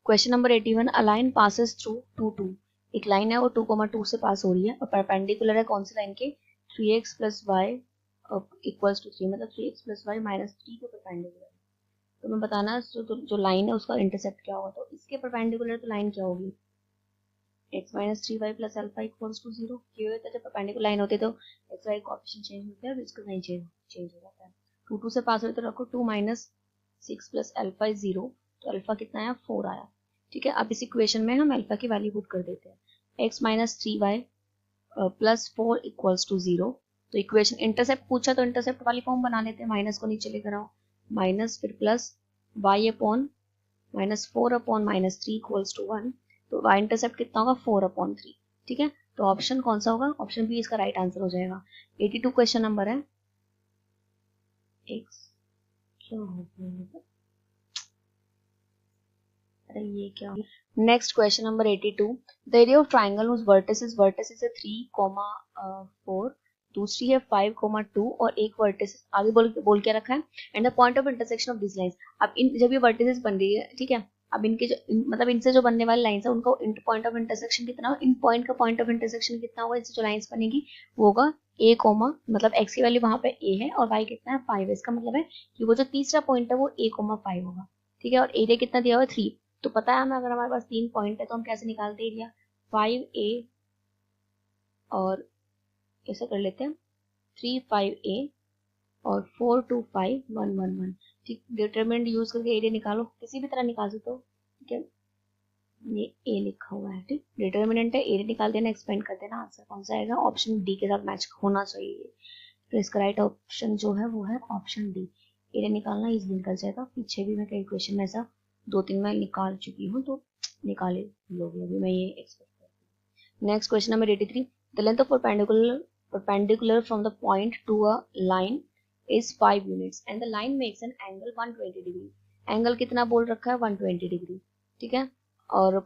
Question number 81, a line passes through 2 2, एक line है वो 2,2 से पास हो रही है और परपेंडिकुलर है कौन सी लाइन के, 3x plus Y equals to 3, मतलब 3x प्लस वाई माइनस 3 के परपेंडिकुलर। तो मैं बताना जो लाइन है उसका इंटरसेप्ट क्या होगा, तो इसके परपेंडिकुलर तो लाइन क्या होगी, x minus 3y plus alpha equals to 0। क्यों होता है, जब परपेंडिकुलर लाइन होती है तो x y कोएफिशिएंट चेंज होता है और इसका नहीं चेंज हो जाता है। 2 2 से पास हो तो रखो 2 माइनस 6 प्लस अल्फा इज 0, तो अल्फा कितना आया, 4 आया। ठीक है, अब इस इक्वेशन में हम अल्फा की वैल्यू पुट कर देते हैं, x minus 3y plus 4 equals to 0। तो इक्वेशन इंटरसेप्ट पूछा तो इंटरसेप्ट वाली फॉर्म बना लेते हैं, माइनस को नीचे लेकर आओ, माइनस फिर plus y upon minus 4 upon minus 3 equals to 1। तो y इंटरसेप्ट कितना होगा, 4 अपॉन 3। ठीक है, तो ऑप्शन कौन सा होगा, ऑप्शन बी इसका राइट आंसर हो जाएगा। 82 क्वेश्चन नंबर है, x क्या हो गया, अरे ये क्या। Next question number 82, the area of triangle whose vertices है 3,4, दूसरी है 5,2 और एक वर्टिस आगे बोल क्या रखा है, and the point of intersection of this lines. अब इन जब ये वर्टिसेस बन रही है, ठीक है, अब इनके मतलब इनसे जो बनने वाली लाइंस है उनका पॉइंट ऑफ इंटरसेक्शन कितना हो, इन पॉइंट का पॉइंट ऑफ इंटरसेक्शन कितना होगा, इससे जो लाइंस बनेगी वो होगा a, मतलब x की वैल्यू वहां पे a है और y कितना है 5 है, इसका मतलब है कि वो जो तीसरा पॉइंट है वो a, 5 होगा। ठीक है, और एरिया कितना दिया हुआ है 3। तो पता है हमें, अगर हमारे पास 3 पॉइंट है तो हम कैसे निकालते हैं एरिया, 5a और ऐसे कर लेते हैं 3 5a और 4 2 5 1 1 1। ठीक, डिटरमिनेंट यूज करके एरिया निकालो, किसी भी तरह निकाल सकते हो। ठीक है, ये a लिखा हुआ है, ठीक, डिटरमिनेंट है, एरिया निकाल देना, एक्सपेंड कर देना, आंसर कौन सा आएगा, ऑप्शन डी के साथ मैच होना चाहिए। तो इसका राइट ऑप्शन जो है वो है ऑप्शन डी। एरिया निकालना इजीली निकल जाएगा, पीछे भी मैं कई क्वेश्चन में ऐसा 2-3 मैं निकाल चुकी हूँ, तो निकाले लोगे, अभी मैं ये एक्सपेक्ट करती हूँ। Next question number 83, the length of perpendicular from the point to a line is 5 units and the line makes an angle 120 degree। Angle कितना बोल रखा है, 120 डिग्री। ठीक है, और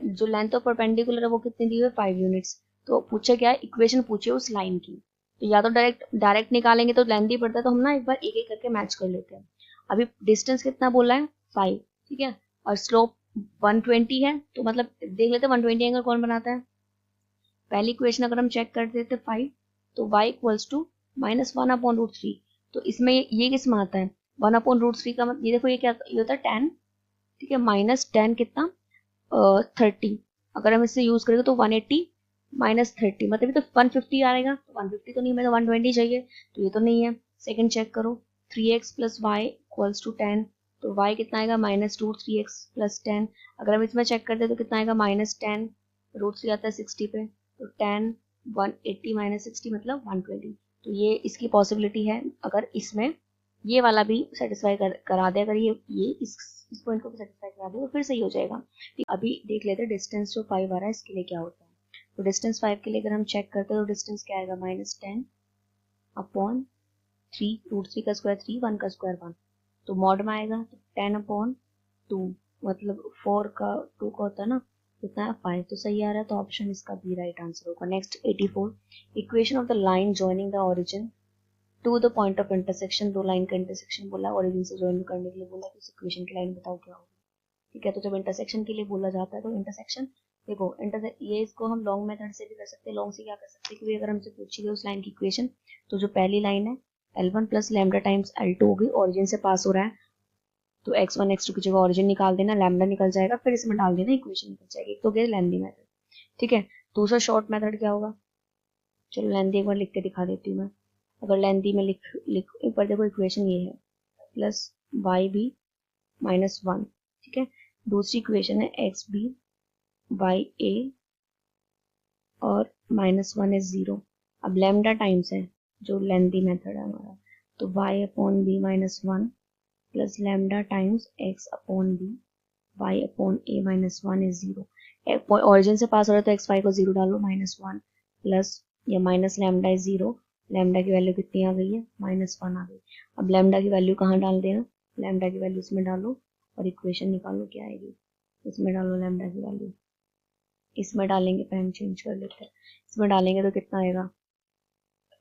जो लेंथ ऑफ परपेंडिकुलर है वो कितनी दी हुई है, 5 यूनिट्स। तो पूछे क्या है, इक्वेशन पूछे उस लाइन की, तो या तो डायरेक्ट निकालेंगे तो लेंथ ही पड़ता है, तो हम ना एक बार एक एक करके मैच कर लेते हैं। अभी डिस्टेंस कितना बोला है, 5। ठीक है, और स्लोप 120 है, तो मतलब देख लेते हैं 120 एंगल कौन बनाता है। पहली इक्वेशन अगर हम चेक कर देते 5, तो y equals to minus 1 upon root 3। तो इसमें ये किस में आता है, 1 अपॉन रूट 3 का मतलब ये देखो, ये क्या ये होता है 10। ठीक है, माइनस 10 कितना 30, अगर हम इससे यूज करेंगे तो 180 माइनस 30, मतलब ये तो 150 आएगा, तो 150 तो नहीं, मैं तो 120 चाहिए, तो ये तो नहीं है। सेकंड चेक करो, 3x plus Y equals to 10, तो y कितना आएगा, माइनस 2 3x प्लस 10। अगर हम इसमें चेक करते हैं तो कितना आएगा, माइनस 10, रूट 3 आता है 60 पे, तो 10 180 माइनस 60 मतलब 120। तो ये इसकी पॉसिबिलिटी है, अगर इसमें ये वाला भी सेटिस्फाई करा दे, अगर ये इस पॉइंट को भी सेटिस्फाई करा दे तो फिर सही हो जाएगा। अभी देख लेते हैं डिस्टेंस जो 5 आ रहा है इसके लिए क्या होता है। तो डिस्टेंस 5 के लिए अगर हम चेक करते हैं तो डिस्टेंस क्या आएगा, माइनस 10 अपॉन 3, रूट 3 का स्क्वायर 3, 1 का स्क्वायर 1, तो मॉड में आएगा तो 10 अपॉन 2, मतलब 4 का 2 का होता है ना, कितना है 5, तो सही आ रहा है, तो ऑप्शन इसका बी राइट आंसर होगा। Next 84, equation of the line joining the origin to the point of intersection. दो लाइन का इंटरसेक्शन बोला, ओरिजिन से जॉइन करने के लिए बोला, तो इस इक्वेशन की लाइन बताओ क्या होगी। ठीक है, तो जब इंटरसेक्शन के लिए बोला जाता है तो इंटरसेक्शन देखो, ये इसको हम लॉन्ग मेथड से भी कर सकते हैं। लॉन्ग से क्या कर सकते हैं, क्योंकि अगर हमसे पूछी गई उस लाइन की इक्वेशन, तो जो पहली लाइन है L1 plus lambda times L2 होगी, ओरिजिन से पास हो रहा है, तो x1 x2 की जगह ओरिजिन निकाल देना, लैम्डा निकल जाएगा, फिर इसमें डाल देना, इक्वेशन निकल जाएगी। तो गया लेंथी मेथड। ठीक है, दूसरा शॉर्ट मेथड क्या होगा, चलो लेंथी एक बार लिख के दिखा देती हूँ मैं। अगर लेंथी में लिख ऊपर देखो इक्वेशन ये है, प्लस वाई बी माइनस 1। ठीक है, दूसरी इक्वेशन है एक्स बी वाई ए और माइनस 1 इज 0। अब लैम्डा टाइम्स है जो लेंथी मेथड है हमारा, तो Y upon B minus 1 plus lambda times X upon B Y upon A minus 1 is 0। Origin से पास हो रहा है तो एक्स वाई को 0 डालो, माइनस 1 प्लस या माइनस लैम्डा इज 0, लैम्डा की वैल्यू कितनी आ गई है, माइनस 1 आ गई। अब लैम्डा की वैल्यू कहाँ डाल देना, लैम्डा की वैल्यू इसमें डालो और इक्वेशन निकालो क्या आएगी, इसमें डालो लैम्डा की वैल्यू, इसमें डालेंगे, पेन चेंज कर लेते हैं, इसमें डालेंगे तो कितना आएगा,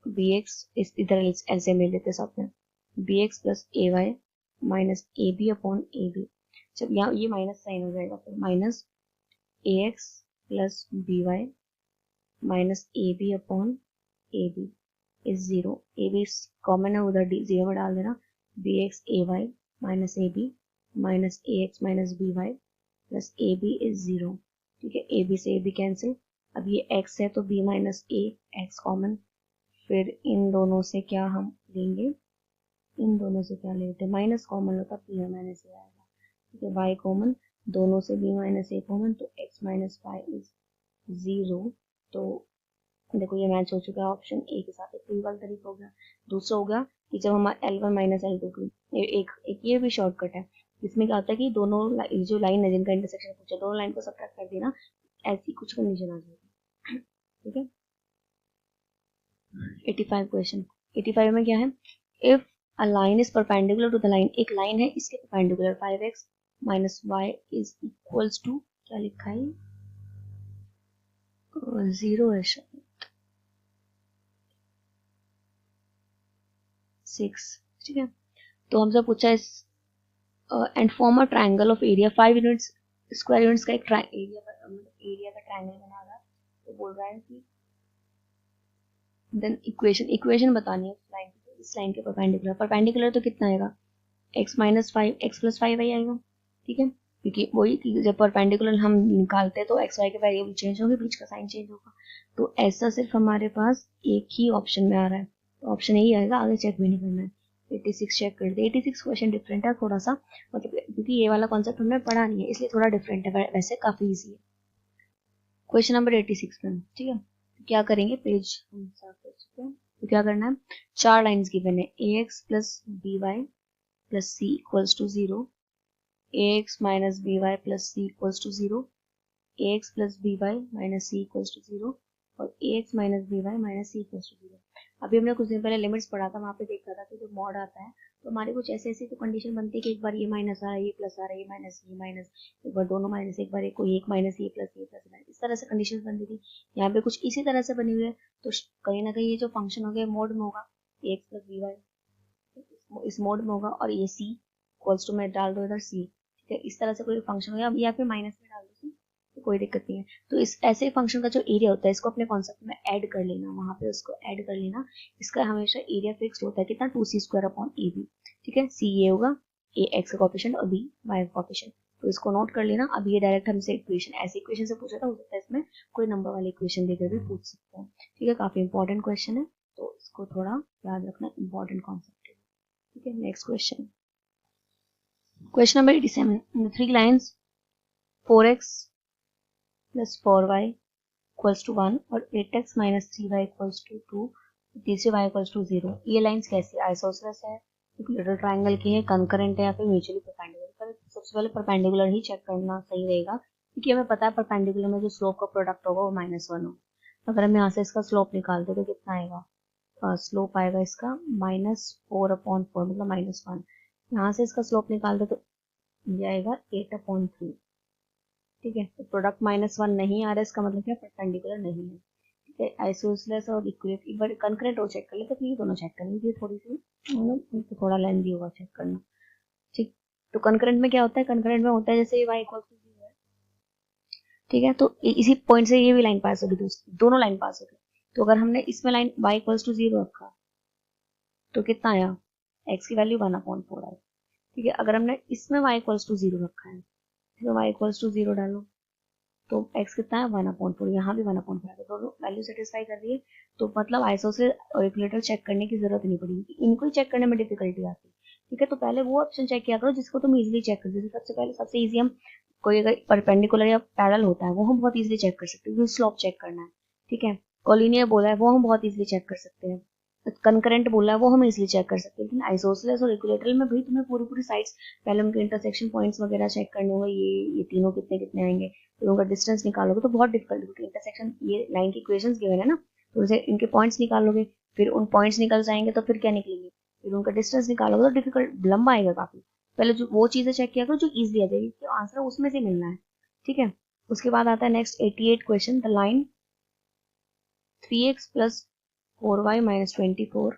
बी एक्स, इस इधर एलसीएम ले लेते हैं साथ में, B X plus A Y minus A B upon A B. जब यहाँ ये माइनस साइन हो जाएगा फिर minus ax plus by minus ab upon ab is 0, ab common है उधर 0 में डाल देना, bx ay minus ab minus ax minus by plus ab is 0। ठीक है, ab से ab कैंसिल, अब ये x है तो b minus a, x common, फिर इन दोनों से क्या हम लेंगे, इन दोनों से क्या लेते हैं, माइनस कॉमन होता b माइनस a आएगा। ठीक है, y कॉमन, दोनों से b माइनस a कॉमन, तो x माइनस y इज 0। तो देखो ये मैच हो चुका है ऑप्शन ए के साथ, एक वाला तरीका हो गया। दूसरा हो गया कि जब हमारा L1 माइनस L2 एक ये भी शॉर्टकट है, इसमें क्या होता है कि दोनों जो लाइन है जिनका इंटरसेक्शन पूछा, दोनों लाइन को सब्ट्रैक्ट कर देना, ऐसी कुछ कंडीशन आ जाएगी। ठीक है, 85 क्वेश्चन। 85 में क्या है, if a line is perpendicular to the line, एक लाइन है इसके perpendicular 5x minus y is equals to, क्या लिखा है 0 है शायद 6। ठीक है, तो हमसे पूछा है and form a triangle of area 5 units square units का एक एरिया का ट्रायंगल बना रहा है। तो बोल रहा है कि देन इक्वेशन बतानी है लाइन, इस लाइन के परपेंडिकुलर तो कितना आएगा, x माइनस 5 x प्लस 5 आएगा। ठीक है, क्योंकि वही जब परपेंडिकुलर हम निकालते हैं तो एक्स वाई के वेरिएबल चेंज होंगे, बीच का साइन चेंज होगा। तो ऐसा सिर्फ हमारे पास एक ही ऑप्शन में आ रहा है, तो ऑप्शन यही आएगा, आगे चेक भी नहीं करना है। 86 चेक कर दे। 86 क्वेश्चन डिफरेंट है थोड़ा सा, मतलब क्योंकि ये वाला कॉन्सेप्ट हमने पढ़ा नहीं है इसलिए थोड़ा डिफरेंट है, वैसे काफी इजी है। क्वेश्चन नंबर 86 में, ठीक है, तो क्या करेंगे, पेज हम साफ कर चुके हैं। तो क्या करना है, 4 लाइंस गिवन है, ax plus by plus c equals to 0, ax minus by plus c equals to 0, ax plus by minus c equals to 0 और ax minus by minus c equals to 0। अभी हमने कुछ दिन पहले लिमिट्स पढ़ा था, वहाँ पे देखा था कि जो मॉड आता है तो हमारे कुछ ऐसे ऐसी तो कंडीशन बनती है कि एक बार ये माइनस आ रहा है, ये प्लस आ रहा है, ये माइनस, एक बार दोनों माइनस, एक बार कोई एक माइनस, ये प्लस माइनस, इस तरह से कंडीशन बनती थी। यहाँ पे कुछ इसी तरह से बनी हुई है, तो कहीं ना कहीं ये जो फंक्शन हो गया मोड में होगा, ax प्लस by इस मोड में होगा, और ये c इक्वल्स टू में डाल दो इधर c। ठीक है, इस तरह से कोई फंक्शन हो गया, या फिर माइनस में डाल दो c, तो कोई दिक्कत नहीं है। तो इस ऐसे फंक्शन का जो एरिया होता है इसको अपने कॉन्सेप्ट में ऐड कर लेना, वहां पे उसको ऐड कर लेना। इसका हमेशा एरिया फिक्स होता है कितना, 2c स्क्वायर अपॉन ab। ठीक है, c ये होगा, a x का कोएफिशिएंट और b y का कोएफिशिएंट, तो इसको नोट कर लेना। अब ये डायरेक्ट हमसे इक्वेशन, ऐसे इक्वेशन से पूछा था, हो सकता है इसमें कोई नंबर वाली इक्वेशन देकर भी पूछ सकते हैं। ठीक है, काफी इंपॉर्टेंट क्वेश्चन है, तो इसको थोड़ा याद रखना, इंपॉर्टेंट कॉन्सेप्ट है। ठीक है, next question, question number 87, in 3 lines 4x plus 4y equals to 1 और 8x minus 3y equals to 2, तीसरे y इक्वल्स टू 0। ये लाइंस कैसी है, आइसोसेलेस है, इक्विलेटरल ट्रायंगल की है, कंकरेंट है, या फिर म्यूचुअली परपेंडिकुलर। सबसे पहले परपेंडिकुलर ही चेक करना सही रहेगा, क्योंकि हमें पता है परपेंडिकुलर में जो स्लोप का प्रोडक्ट होगा वो -1 होगा। अगर हम यहाँ से इसका स्लोप निकालते तो कितना आएगा, स्लोप आएगा इसका -4/4, मतलब -1। यहाँ से इसका स्लोप निकालते तो ये आएगा 8/3। ठीक है, तो प्रोडक्ट -1 नहीं आ रहा है, इसका मतलब क्या, परपेंडिकुलर नहीं है। ठीक है, आइसोसेलेस और इक्विलेटरल, एक बार कंकरेंट और चेक कर लेते, तो ये दोनों चेक कर लीजिए, थोड़ी सी तो थोड़ा लेंथी होगा चेक करना। ठीक, तो कंकरेंट में क्या होता है, कंकरेंट में होता है जैसे y इक्वल टू 0 है। ठीक है, तो इसी पॉइंट से ये भी लाइन पास होगी, दोनों लाइन पास होगी। तो अगर हमने इसमें लाइन y इक्वल टू 0 रखा तो कितना आया, x की वैल्यू 1/4 आई। ठीक है, अगर हमने इसमें y इक्वल टू 0 रखा है, तो y इक्वल टू 0 डालो तो x कितना है 1/4, यहाँ भी 1/4 है, दोनों वैल्यू सेटिस्फाई कर रही है। तो मतलब आइसोसेलेस और इक्विलेटरल चेक करने की जरूरत नहीं पड़ेगी, इनको ही चेक करने में डिफिकल्टी आती है। ठीक है, तो पहले वो ऑप्शन चेक किया करो जिसको तुम इजीली चेक कर, जैसे सबसे पहले सबसे इजी हम कोई अगर परपेंडिकुलर या पैरेलल होता है वो हम बहुत इजीली चेक कर सकते हैं, क्योंकि स्लोप चेक करना है। ठीक है, कोलिनियर बोला है वो हम बहुत इजीली चेक कर सकते हैं, कंकरेंट बोला है वो हम इजीली चेक कर सकते हैं। लेकिन आइसोसेलेस और इक्विलेटरल में भी तुम्हें पूरी साइड्स, पहले उनके इंटरसेक्शन पॉइंट्स वगैरह चेक करने होंगे, ये तीनों कितने कितने आएंगे, फिर उनका डिस्टेंस निकालोगे तो बहुत डिफिकल्ट, क्योंकि इंटरसेक्शन ये लाइन की इक्वेशंस गिवन है ना, तो उसे इनके पॉइंट्स निकालोगे, फिर उन पॉइंट्स निकल जाएंगे तो फिर क्या निकलेंगे, फिर उनका डिस्टेंस निकालोगे तो डिफिकल्ट लंबा आएगा काफी। पहले जो वो चीजें चेक किया करो जो इजीली आ जाएगी, तो आंसर उसमें से मिलना है। ठीक है, उसके बाद आता है next 88 question, the line 3x plus 4y minus 24,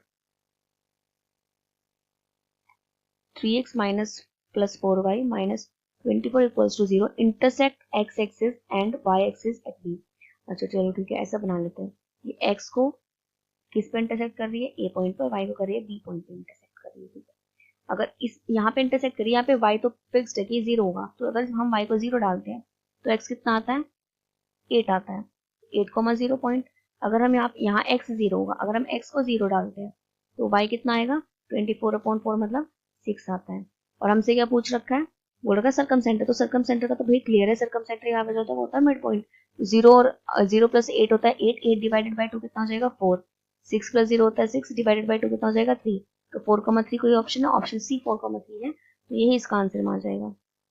3x minus plus 4y minus 24 equals to 0, intersect x axis and y axis at b। अच्छा चलो ठीक है, ऐसा बना लेते हैं। ये x को किस पे इंटरसेक्ट कर रही है, a पॉइंट पर, y को कर रही है b पॉइंट पे इंटरसेक्ट कर रही है। ठीक है, अगर इस यहाँ पे इंटरसेक्ट करिए, यहाँ पे y तो फिक्स्ड है कि 0 होगा, तो अगर हम y को 0 डालते हैं तो x कितना आता है, 8 आता है, 8,0 पॉइंट। अगर हम यहाँ x 0 होगा, अगर हम x को 0 डालते हैं तो y कितना आएगा, 24/4 मतलब 6 आता है। और हमसे क्या पूछ रखा है, बोल रखा है सर्कम सेंटर, तो सर्कम सेंटर का तो भाई क्लियर है, सर्कम सेंटर यहाँ पे जो होता है वो होता है मिड पॉइंट। 0 और 0 प्लस 8 होता है 8, 8 डिवाइडेड बाई 2 कितना हो जाएगा 4, 6 प्लस 0 होता है 6 डिवाइडेड बाई 2 कितना हो जाएगा 3, तो 4,3 कोई ऑप्शन है, ऑप्शन सी 4,3 है, तो यही इसका आंसर में आ जाएगा।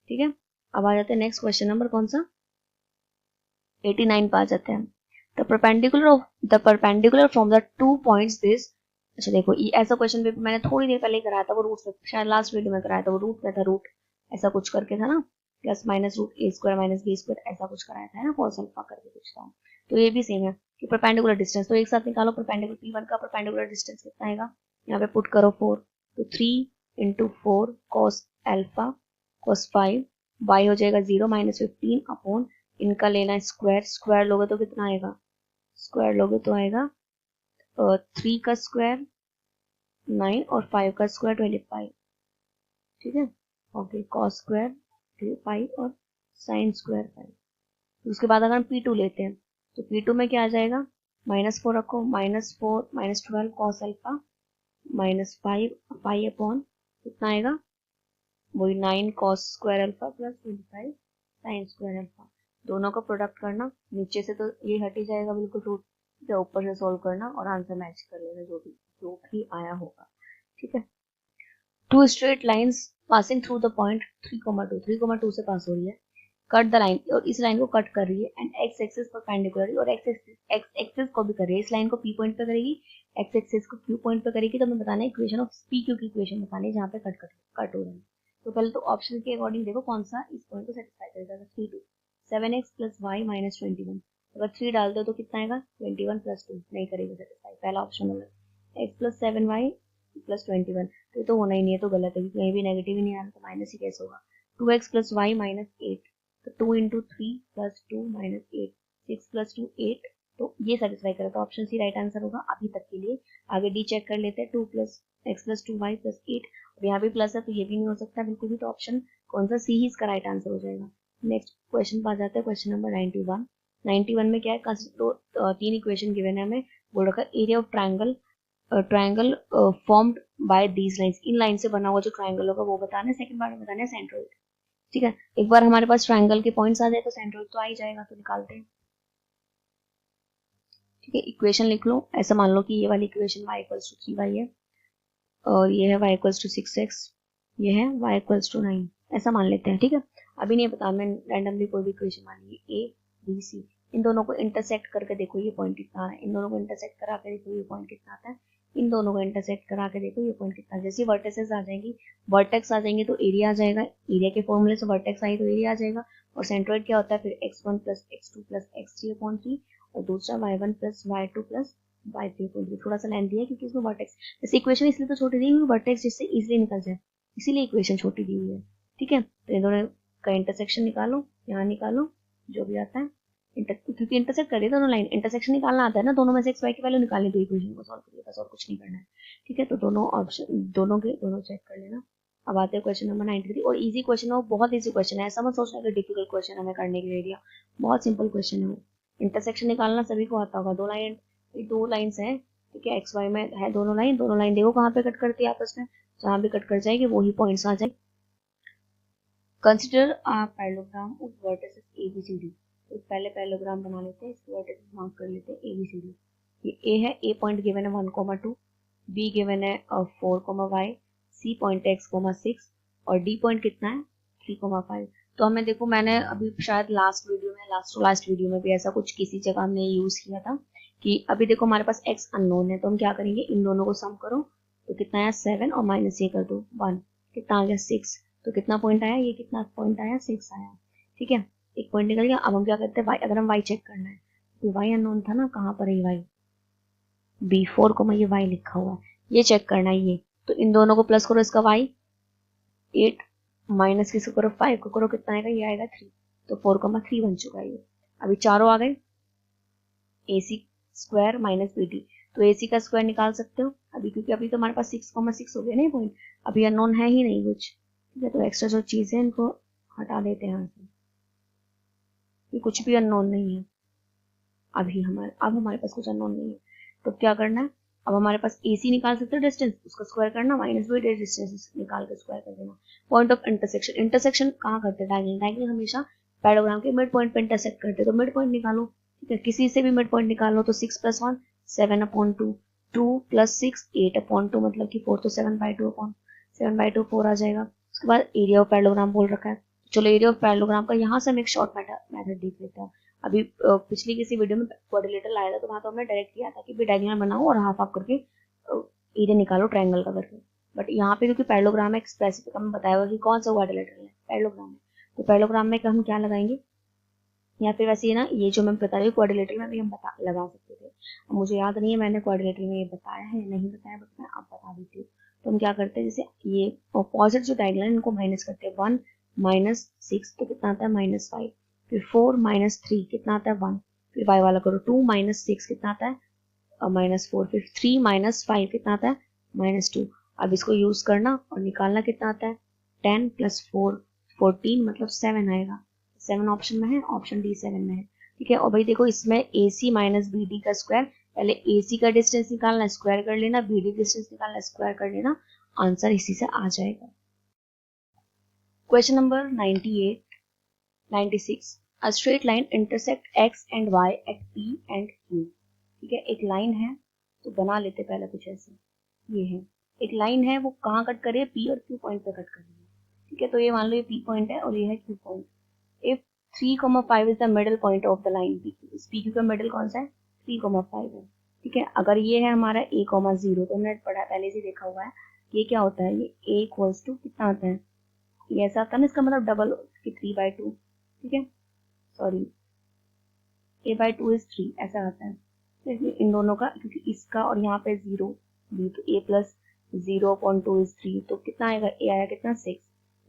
ठीक है, अब आ जाते हैं नेक्स्ट क्वेश्चन नंबर कौन सा, 89 पे आ जाते हैं। The perpendicular from the 2 points this. अच्छा देखो, ये ऐसा क्वेश्चन पेपर मैंने थोड़ी देर पहले कराया था, वो रूट पे शायद लास्ट वीडियो में कराया था, वो रूट में था, रूट ऐसा कुछ करके था ना, प्लस माइनस रूट ए स्क्वायर माइनस बी स्क्वायर ऐसा कुछ कराया था ना, कॉस अल्फा करके कुछ था। तो ये भी सेम है कि परपेंडिकुलर डिस्टेंस, तो एक साथ निकालो परपेंडिकुलर P1 का परपेंडिकुलर डिस्टेंस कितना आएगा, यहाँ पे पुट करो 4, तो 3 × 4 कॉस अल्फा कॉस 5, y हो जाएगा 0 - 15 अपॉन इनका लेना है स्क्वायर, स्क्वायर लोगे तो कितना आएगा, स्क्वायर लोगे तो आएगा 3 का स्क्वायर 9 और 5 का स्क्वायर 25। ठीक है, ओके, कॉस स्क्वायर 5 और साइन स्क्वायर 5। उसके बाद अगर हम P2 लेते हैं तो P2 में क्या आ जाएगा, -4 रखो, -4 -12 कॉस अल्फा -5 अपॉन कितना आएगा, वही 9 cos square alpha plus 25 sine square alpha. दोनों का प्रोडक्ट करना, नीचे से तो ये हट ही जाएगा बिल्कुल रूट, ऊपर से सॉल्व करना और आंसर मैच कर लेना जो भी आया होगा। ठीक है, two straight lines passing through the point 3,2 से पास हो रही है, कट द लाइन, और इस लाइन को कट कर रही है, एंड एक्स एक्सिस परपेंडिकुलर, और एक्स एक्सिस को भी कर रही है, इस लाइन को P पॉइंट पे करेगी, एक्स एक्सिस को Q पॉइंट पे करेगी, तो हमें बताना है इक्वेशन ऑफ PQ की इक्वेशन बतानी है जहाँ पे कट हो रहा है। तो पहले तो ऑप्शन के अकॉर्डिंग देखो कौन सा इस पॉइंट को सेटिस्फाई करेगा, 3 7x + y - 21, अगर 3 डाल दो तो कितना आएगा 21 + 2, नहीं करेगा सेटिस्फाई, पहला ऑप्शन गलत, x + 7y + 21, तो होना ही नहीं है, तो गलत है, क्योंकि कहीं भी नेगेटिव ही नहीं आ रहा, तो माइनस ही कैसे होगा, 2x + y - 8, तो 2 × 3 + 2 - 8, 6 + 2 8, तो ये सेटिस्फाई करेगा, तो ऑप्शन सी राइट आंसर होगा अभी तक के लिए। आगे डी चेक कर लेते हैं, 2 + x + 2y + 8, और यहाँ भी प्लस है तो ये भी नहीं हो सकता बिल्कुल भी, तो ऑप्शन कौन सा, सी ही इसका राइट आंसर हो जाएगा। नेक्स्ट क्वेश्चन पर आ जाता है, क्वेश्चन नंबर 91 में क्या है, तो 3 इक्वेशन गिवन है हमें, बोल रखा है area of triangle formed by these lines, in line से बना हुआ जो ट्रायंगल होगा वो बताना है, सेकंड पार्ट में बताना है सेंट्रोइड। ठीक है, एक बार हमारे पास ट्रायंगल के पॉइंट्स आ जाए तो सेंट्रोइड तो आ ही जाएगा, तो निकालते हैं। ठीक है, इक्वेशन लिख लो, ऐसा मान लो कि ये वाली इक्वेशन y = 3y है, और ये है y = 6x, ये है y = 9, ऐसा मान लेते हैं। ठीक है, अभी नहीं पता, मैं रैंडमली कोई भी इक्वेशन मान ली, a b c, इन दोनों को इंटरसेक्ट करके देखो ये पॉइंट कितना आ रहा है, इन दोनों को इंटरसेक्ट करा के देखो ये पॉइंट कितना आता है, इन दोनों को इंटरसेक्ट करा के देखो ये पॉइंट कितना, जैसे वर्टेक्स आ जाएंगी, वर्टेक्स आ जाएंगे तो एरिया आ जाएगा, एरिया के फॉर्मूले से वर्टेक्स आई तो एरिया आ जाएगा, और सेंट्रोइड क्या होता है फिर x1 + x2 + x3/3, और दूसरा y1 + y2 + y3/3, थोड़ा सा लेंथ दिया है क्योंकि इसमें वर्टेक्स, जैसे इक्वेशन इसलिए तो छोटी दी हुई, वर्टेक्स जिससे इजीली निकल जाए, इसीलिए इक्वेशन छोटी दी हुई है। ठीक है, तो इन दोनों का इंटरसेक्शन निकालो, यहाँ निकालो जो भी आता है, क्योंकि इंटरसेक्ट कर रही है दोनों लाइन, इंटरसेक्शन निकालना आता है ना, दोनों में से x y की वैल्यू निकालनी, तो इक्वेशन को सॉल्व करिए, बस और कुछ नहीं करना है। ठीक है, तो दोनों ऑप्शन दोनों चेक कर लेना। अब आते हैं क्वेश्चन नंबर 93, और इजी क्वेश्चन है वो, बहुत इजी क्वेश्चन है, ऐसा मत सोचना कि डिफिकल्ट क्वेश्चन हमें करने के लिए दिया, बहुत सिंपल क्वेश्चन है वो। इंटरसेक्शन निकालना सभी को आता होगा, दो लाइन्स है, ठीक है, एक्स वाई में है दोनों लाइन देखो कहाँ पे कट करती है आपस में, जहाँ भी कट कर जाएगी वही पॉइंट्स आ जाए। Consider a parallelogram of vertices ABCD, तो पहले पैरेललोग्राम बना लेते हैं, इसके वर्टिसेस मार्क कर लेते हैं ABCD। ये A है, A पॉइंट गिवन है 1,2, B गिवन है 4,y, C पॉइंट है x,6, और D पॉइंट कितना है 3,5। तो हमें देखो, मैंने अभी शायद लास्ट वीडियो में भी ऐसा कुछ किसी जगह हमने यूज किया था कि अभी देखो हमारे पास x अननोन है, तो हम क्या करेंगे, इन दोनों को सम करो, तो कितना आया 7, और माइनस ये कर दो 1, कितना आ गया 6, तो कितना पॉइंट आया, ये कितना पॉइंट आया 6 आया। ठीक है, एक पॉइंट निकल गया। अब हम क्या करते हैं, y, अगर हम y चेक करना है तो y अननोन था ना, कहाँ पर है y, B4 को मैं ये y लिखा हुआ है, ये चेक करना है ये, तो इन दोनों को प्लस करो, इसका y 8 माइनस किसको करो 5 को करो कितना आएगा, ये आएगा 3, तो 4,3 बन चुका है ये। अभी चारों आ गए, AC स्क्वायर माइनस BD, तो AC का स्क्वायर निकाल सकते हो अभी, क्योंकि अभी तो हमारे पास 6,6 हो गया ना पॉइंट, अभी अननोन है ही नहीं कुछ, ठीक है। तो एक्स्ट्रा जो चीज़ है इनको हटा देते हैं यहाँ से, ये कुछ भी अननोन नहीं है अभी अब हमारे पास कुछ अननोन नहीं है। तो क्या करना है, अब हमारे पास AC निकाल सकते हो डिस्टेंस, उसका स्क्वायर करना, माइनस BD डिस्टेंस निकाल के स्क्वायर कर देना। पॉइंट ऑफ इंटरसेक्शन, इंटरसेक्शन कहाँ करते हैं, डायगोनल, डायगोनल हमेशा पैराग्राम के मिड पॉइंट पे इंटरसेक्ट करते हैं, तो मिड पॉइंट निकालो, ठीक है। किसी से भी मिड पॉइंट निकालो, तो 6 + 1 7/2, 2 + 6 8/2, मतलब कि 4, तो 7/2 4 आ जाएगा। उसके बाद एरिया ऑफ पैरेललोग्राम बोल रखा है, चलो एरिया ऑफ पैरेललोग्राम का यहाँ से हम एक शॉर्ट मेथड देख लेते हैं। अभी पिछली किसी वीडियो में क्वाड्रिलेटरल आया था, तो वहाँ तो हमने डायरेक्ट किया था कि भी डायगोनल बनाओ और हाफ हाफ करके एरिया निकालो ट्रायंगल का करके, बट यहाँ पे क्योंकि पैरेललोग्राम है, स्पेसिफिक हमें बताया हुआ कि कौन सा क्वाड्रिलेटरल है, पैरेललोग्राम है, तो पैरेललोग्राम में हम क्या लगाएंगे, या फिर वैसे ही ना, ये जो मैं बता रही हूँ क्वाड्रिलेटरल में भी हम लगा सकते थे। अब मुझे याद नहीं है मैंने क्वाड्रिलेटरल में ये बताया है नहीं बताया, बट मैं अब बता देती हूँ। तो हम क्या करते हैं, जैसे ये ऑपोजिट जो डायगोनल है इनको माइनस करते हैं, 1 - 6 तो कितना आता है -5, फिर 4 - 3 कितना आता है 1, फिर y वाला करो 2 - 6 कितना आता है -4, फिर 3 - 5 कितना आता है -2। अब इसको यूज करना और निकालना कितना आता है, 10 + 4 14, मतलब 7 आएगा। 7 ऑप्शन में है, ऑप्शन डी 7 में है, ठीक है। और भाई देखो इसमें AC - BD का स्क्वायर, पहले AC का डिस्टेंस निकालना, स्क्वायर कर लेना, BD डिस्टेंस निकालना, स्क्वायर कर लेना, आंसर इसी से आ जाएगा। Question number 96, a straight line intersect X and Y at P and Q, ठीक है। एक लाइन है, तो बना लेते पहले कुछ ऐसे, ये है एक लाइन है, वो कहाँ कट करे, P और Q पॉइंट पे कट कर रही है, ठीक है। तो ये मान लो ये P पॉइंट है और ये है Q point. If 3,5 is the middle point of the line PQ, इस PQ का मिडल कौन सा है, 3,5 है, ठीक है। अगर ये है हमारा A,0, तो हमने पढ़ा पहले से देखा हुआ है, ये क्या होता है, ये A इक्वल्स टू कितना होता है, ये ऐसा आता है ना, इसका मतलब डबल 3/2, ठीक है, सॉरी A/2 इज 3 ऐसा आता है। तो इन दोनों का, क्योंकि इसका और यहाँ पे 0 B, तो A + 0/2 इज 3, तो कितना आएगा, A आया कितना 6,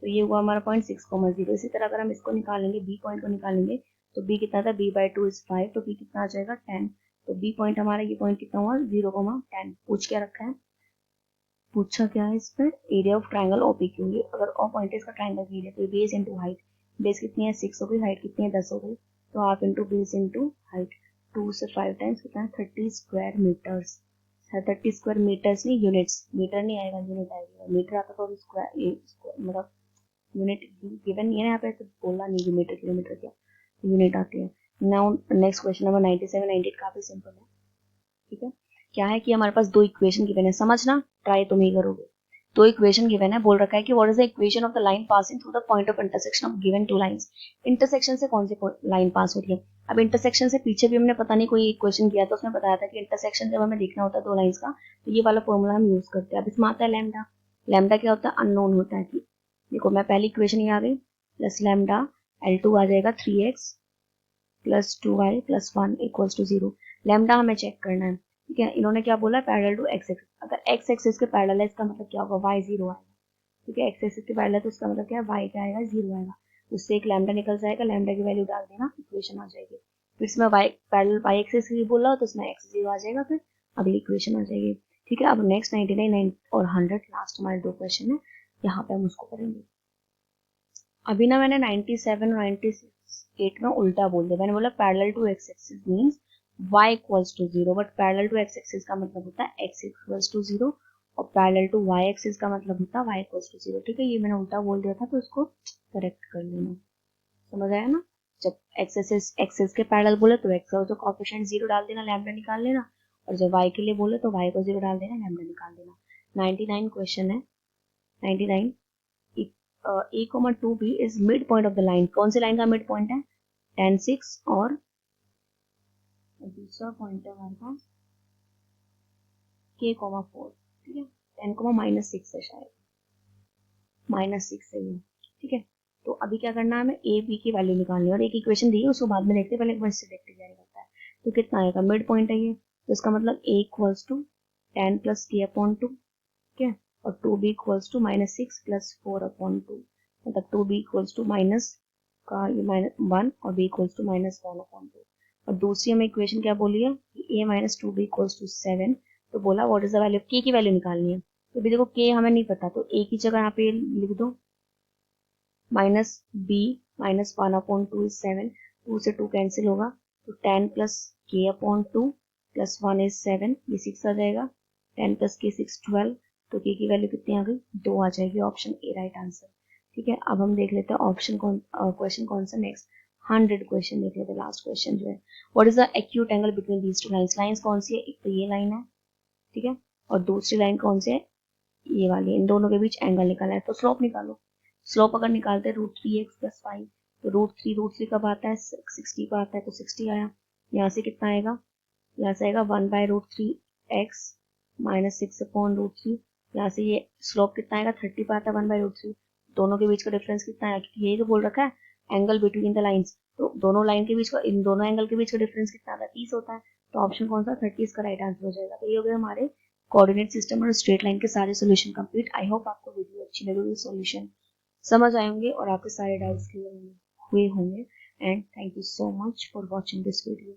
तो ये हुआ हमारा पॉइंट 6,0। इसी तरह अगर हम इसको निकालेंगे, B पॉइंट को निकालेंगे, तो B कितना था, B/2 इज 5, तो B कितना आ जाएगा 10, तो B पॉइंट हमारा ये पॉइंट कितना हुआ 0,10। पूछ क्या रखा है, पूछा क्या है इस पर, एरिया ऑफ ट्रायंगल OPQ, ये अगर ओ पॉइंट है इसका ट्रायंगल का एरिया, तो बेस इंटू हाइट, बेस कितनी है 6 हो गई, हाइट कितनी है 10 हो गई, तो half into base into height, 2 से 5 टाइम्स कितना है 30 स्क्वायर मीटर्स, 30 स्क्वायर मीटर्स नहीं यूनिट्स, मीटर नहीं आएगा यूनिट आएगा, मीटर आता तो स्क्वायर मतलब यूनिट गिवन नहीं है यहाँ पे, तो बोलना नहीं मीटर किलोमीटर क्या, यूनिट आती है। नाउ नेक्स्ट क्वेश्चन नंबर 97 98 काफी सिंपल है, ठीक है। क्या है कि हमारे पास दो इक्वेशन गिवन है, समझना ट्राई तुम ही करोगे। दो इक्वेशन गिवन है, बोल रखा है कि what is the equation of the line passing through the point of intersection of given two lines. Intersection से कौन सी लाइन पास हो रही है, अब इंटरसेक्शन से पीछे भी हमने पता नहीं कोई इक्वेशन किया था, उसमें बताया था कि इंटरसेक्शन जब हमें देखना होता है दो लाइंस का, तो ये वाला फॉर्मूला हम यूज करते हैं। अब इसमें आता है लैम्डा, लैम्डा क्या होता है, अननोन होता है। कि देखो मैं पहली इक्वेशन ये आ गई, प्लस लैम्डा L2 आ जाएगा 3x + 2y + 1 = 0। लैम्डा हमें चेक करना है, ठीक है। इन्होंने क्या बोला, पैरेलल टू x एक्सिस, अगर x एक्सिस के पैरेलल है इसका मतलब क्या होगा, y 0 आएगा, ठीक है। x एक्सिस के पैरेलल है तो उसका मतलब क्या है, y क्या आएगा 0 आएगा, उससे एक लैम्डा निकल जाएगा, लैम्डा की वैल्यू डाल देना, इक्वेशन आ जाएगी। फिर इसमें y पैरेलल y एक्सिस की बोल रहा हो तो इसमें x 0 आ जाएगा, फिर अगली इक्वेशन आ जाएगी, ठीक है। अब नेक्स्ट 99 और 100 लास्ट हमारे दो क्वेश्चन है, यहाँ पे हम उसको करेंगे। अभी ना मैंने 97 और 98 में उल्टा बोल दिया, मैंने बोला parallel to x axis means y = 0, but parallel to x axis का मतलब होता है x = 0 और पैरेलल टू y एक्सिस का मतलब होता है y = 0, ठीक है। ये मैंने उल्टा बोल दिया था, तो इसको करेक्ट कर लेना, समझ आया ना। जब x एक्सिस के पैरेलल बोले तो x का तो कोएफिशिएंट 0 डाल देना, लैम्डा निकाल लेना, और जब y के लिए बोले तो y को 0 डाल देना, लैम्डा निकाल देना। 99 क्वेश्चन है, 99 A,2B is mid point of the line, कौन सी लाइन का मिड पॉइंट है, 10 6 और दूसरा पॉइंट है हमारे पास K,4, ठीक है। 10, -6 है शायद, -6 है ये, ठीक है। तो अभी क्या करना है, हमें A B की वैल्यू निकालनी है, और एक इक्वेशन दी है उसको बाद में देखते हैं, पहले एक बार इससे देखते जारी करता है। तो कितना आएगा, मिड पॉइंट है ये, तो इसका मतलब A = 10 + K/2, ठीक है, और 2B = -6 + 4/2, मतलब 2b इक्वल्स टू माइनस का ये -1 और b इक्वल्स टू -1/2। और दूसरी हमें इक्वेशन क्या बोली है कि a minus 2b equals to 7। तो बोला what is the value k की वैल्यू निकालनी है। तो अभी देखो k हमें नहीं पता तो a की जगह यहाँ पे लिख दो माइनस b -1/2 इज 7। 2 से 2 कैंसिल होगा तो 10 प्लस k/2 प्लस 1 इज 7, ये 6 आ जाएगा। 10 प्लस k 6 12, तो k की वैल्यू कितनी आ गई 2 आ जाएगी। Option A right answer. ठीक है, अब हम देख लेते हैं ऑप्शन क्वेश्चन कौन सा नेक्स्ट 100 क्वेश्चन देख लेते हैं। लास्ट क्वेश्चन जो है what is the acute angle between these two lines. Lines कौन सी है, एक तो ये लाइन है, ठीक है, और दूसरी लाइन कौन सी है, ये वाली। इन दोनों के बीच एंगल निकाला है तो स्लोप निकालो। स्लोप अगर निकालते हैं √3x + 5 तो √3 कब आता है 60 का आता है तो 60 आया। यहाँ से कितना आएगा, यहाँ से आएगा 1/√3x -6/√3। यहाँ से ये स्लोप कितना आएगा 30 पे आता है 1/√3। दोनों के बीच का डिफरेंस कितना है, क्योंकि यही तो बोल रखा है एंगल बिटवीन द लाइंस। तो दोनों लाइन के बीच का, इन दोनों एंगल के बीच का डिफरेंस कितना आता है 30 होता है। तो ऑप्शन कौन सा 30 इसका राइट आंसर हो जाएगा। तो ये हो गया हमारे कोऑर्डिनेट सिस्टम और स्ट्रेट लाइन के सारे सॉल्यूशन कंप्लीट। आई होप आपको वीडियो अच्छी लगी होगी, सॉल्यूशन समझ आए होंगे और आपके सारे डाउट्स क्लियर हुए होंगे। And thank you so much for watching this video.